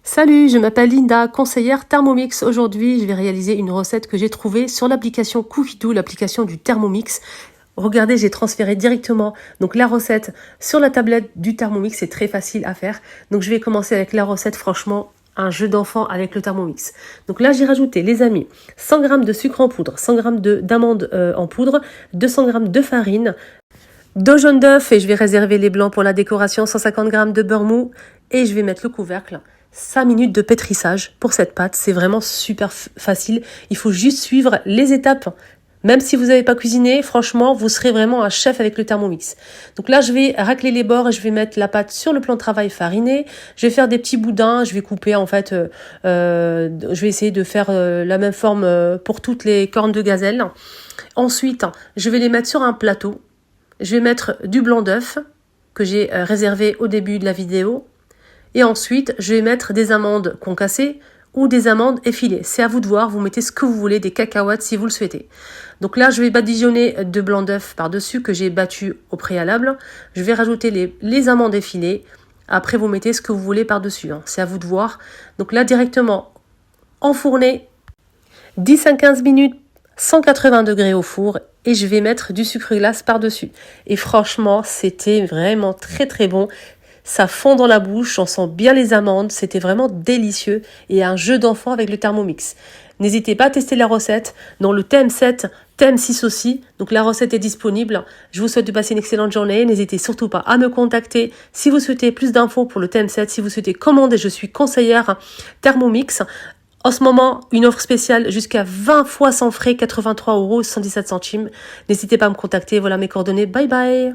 Salut, je m'appelle Linda, conseillère Thermomix. Aujourd'hui, je vais réaliser une recette que j'ai trouvée sur l'application Cookidoo, l'application du Thermomix. Regardez, j'ai transféré directement donc la recette sur la tablette du Thermomix. C'est très facile à faire. Donc, je vais commencer avec la recette. Franchement, un jeu d'enfant avec le Thermomix. Donc là, j'ai rajouté, les amis, 100 g de sucre en poudre, 100 g d'amandes en poudre, 200 g de farine, 2 jaunes d'œufs et je vais réserver les blancs pour la décoration, 150 g de beurre mou et je vais mettre le couvercle. 5 minutes de pétrissage pour cette pâte, c'est vraiment super facile. Il faut juste suivre les étapes. Même si vous n'avez pas cuisiné, franchement, vous serez vraiment un chef avec le Thermomix. Donc là, je vais racler les bords et je vais mettre la pâte sur le plan de travail fariné. Je vais faire des petits boudins, je vais couper en fait, je vais essayer de faire la même forme pour toutes les cornes de gazelle. Ensuite, je vais les mettre sur un plateau. Je vais mettre du blanc d'œuf que j'ai réservé au début de la vidéo. Et ensuite, je vais mettre des amandes concassées ou des amandes effilées. C'est à vous de voir, vous mettez ce que vous voulez, des cacahuètes si vous le souhaitez. Donc là, je vais badigeonner de blanc d'œuf par-dessus que j'ai battu au préalable. Je vais rajouter les amandes effilées. Après, vous mettez ce que vous voulez par-dessus. C'est à vous de voir. Donc là, directement enfourner 10 à 15 minutes, 180 degrés au four. Et je vais mettre du sucre glace par-dessus. Et franchement, c'était vraiment très très bon. Ça fond dans la bouche, on sent bien les amandes, c'était vraiment délicieux et un jeu d'enfant avec le Thermomix. N'hésitez pas à tester la recette dans le thème 7, thème 6 aussi. Donc la recette est disponible. Je vous souhaite de passer une excellente journée. N'hésitez surtout pas à me contacter si vous souhaitez plus d'infos pour le thème 7, si vous souhaitez commander, je suis conseillère Thermomix. En ce moment, une offre spéciale jusqu'à 20 fois sans frais, 83 € 117 centimes. N'hésitez pas à me contacter, voilà mes coordonnées. Bye bye.